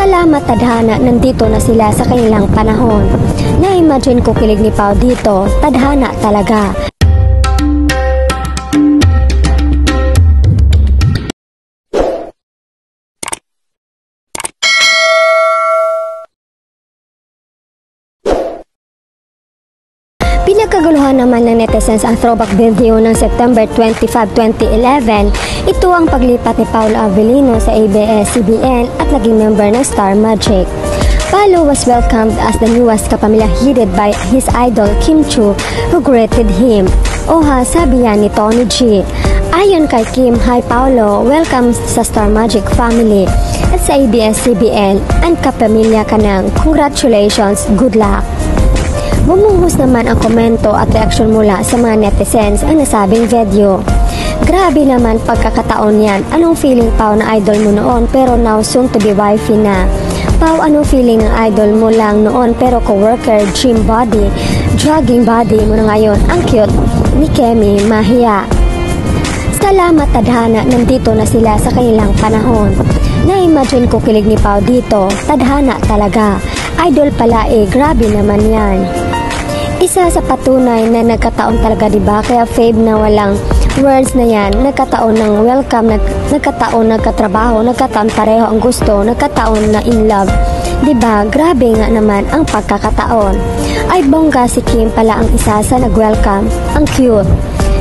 Salamat tadhana, nandito na sila sa kanilang panahon. Na-imagine ko kilig ni Pao dito, tadhana talaga. Pinagkaguluhan naman ng netizens ang throwback video ng September 25, 2011. Ito ang paglipat ni Paolo Avellino sa ABS-CBN at naging member ng Star Magic. Paolo was welcomed as the newest kapamilya headed by his idol Kim Chiu, who greeted him. Oha, sabi yan ni Tony G. Ayon kay Kim, "Hi Paolo, welcome sa Star Magic family at sa ABS-CBN and kapamilya ka ng congratulations, good luck." Bumuhos naman ang komento at reaksyon mula sa mga netizens ang nasabing video. Grabe naman pagkakataon yan. Anong feeling, Pao, na idol mo noon pero now soon to be wifey na? Pao, anong feeling ng idol mo lang noon pero co-worker, gym body, jogging body mo na ngayon? Ang cute ni Kemi, mahiya. Salamat tadhana, nandito na sila sa kanilang panahon. Na-imagine ko kilig ni Pao dito, tadhana talaga. Idol pala grabe naman yan. Isa sa patunay na nagkataon talaga, diba? Kaya fave na walang words na yan. Nagkataon ng welcome, nagkataon nagkatrabaho, nagkataon pareho ang gusto, nagkataon na in love. Diba? Grabe nga naman ang pagkakataon. Ay bongga, si Kim pala ang isa sa nag-welcome. Ang cute.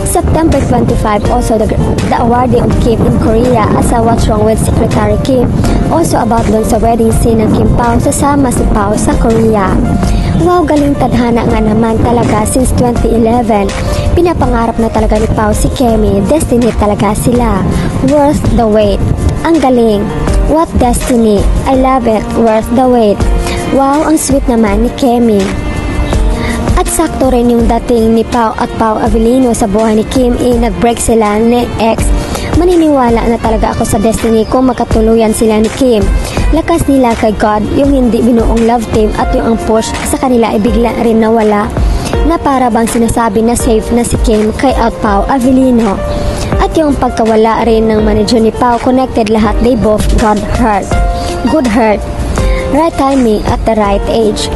September 25, also the awarding of Kim in Korea as a What's Wrong with Secretary Kim. Also about dun sa wedding scene ng Kim Pao, sasama si Pao sa Korea. Wow, galing tadhana nga naman talaga since 2011. Pinapangarap na talaga ni Pao si Kemi. Destiny talaga sila. Worth the wait. Ang galing. What destiny. I love it. Worth the wait. Wow, ang sweet naman ni Kemi. At sakto rin yung dating ni Pao at Pao Avellino sa buhay ni Kim. Nag-break sila ni ex. Maniniwala na talaga ako sa destiny kung makatuluyan sila ni Kim. Lakas nila kay God, yung hindi binuong love team at yung ang push sa kanila ay bigla rin nawala, na para bang sinasabi na safe na si Kim kay at Pao Avellino. At yung pagkawala rin ng manager ni Pao, connected lahat, they both got hurt. Good hurt. Right timing at the right age.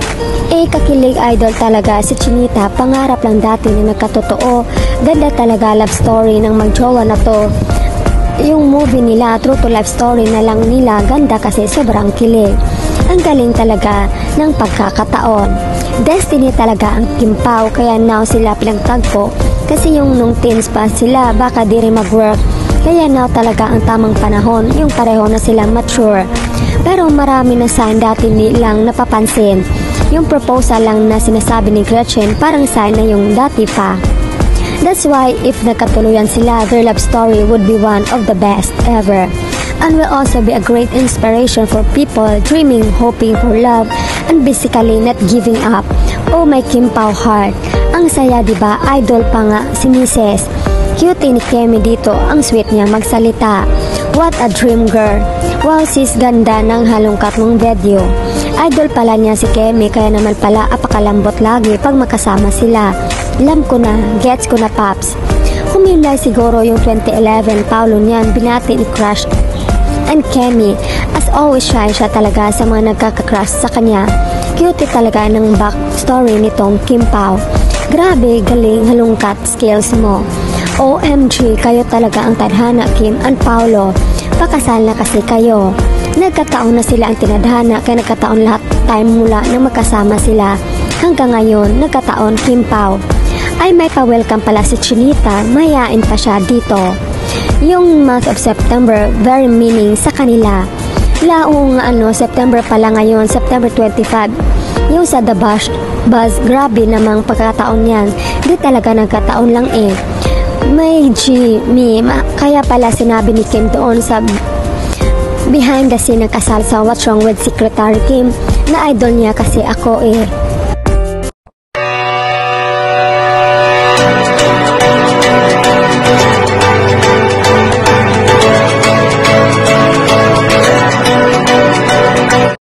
Kakilig idol talaga si Chinita. Pangarap lang dati na nagkatotoo. Ganda talaga love story ng magjowa na to. Yung movie nila, true to life story na lang nila. Ganda kasi sobrang kilig. Ang galing talaga ng pagkakataon. Destiny talaga ang Kim Pao, kaya now sila pinagtagpo. Kasi yung nung teens pa sila, baka di rin mag-work. Kaya now talaga ang tamang panahon, yung pareho na sila mature. Pero marami na sign dati nilang napapansin. Yung proposal lang na sinasabi ni Gretchen, parang sign na yung dati pa. That's why if nagkatuluyan sila, their love story would be one of the best ever. And will also be a great inspiration for people dreaming, hoping for love, and basically not giving up. Oh my Kim Pao heart. Ang saya, diba? Idol pa nga si Mrs. Cute ni Kemi dito, ang sweet niya magsalita. What a dream girl. Wow sis, ganda ng halongkat mong video. Idol pala niya si Kemi, kaya naman pala apakalambot lagi pag makasama sila. Alam ko na, gets ko na paps. Humilay siguro yung 2011 Paolo niyan, binati ni Crush and Kemi. As always shy siya talaga sa mga nagkaka-crush sa kanya. Cute talaga ng backstory nitong Kim Pao. Grabe, galing halongkat skills mo. OMG, kayo talaga ang tadhana Kim and Paolo. Pakasal na kasi kayo. Nagkataon na sila ang tinadhana, kaya nagkataon lahat time mula nang magkasama sila. Hanggang ngayon, nagkataon Kim Pao. Ay may pa-welcome pala si Chinita, mayayain pa siya dito. Yung month of September, very meaning sa kanila. Laong September pala ngayon, September 25. Yung sa The Buzz, grabe namang pagkataon yan. Di talaga nagkataon lang May meme, kaya pala sinabi ni Kim doon sa behind the scene ng kasal sa What's Wrong with Secretary Kim na idol niya kasi ako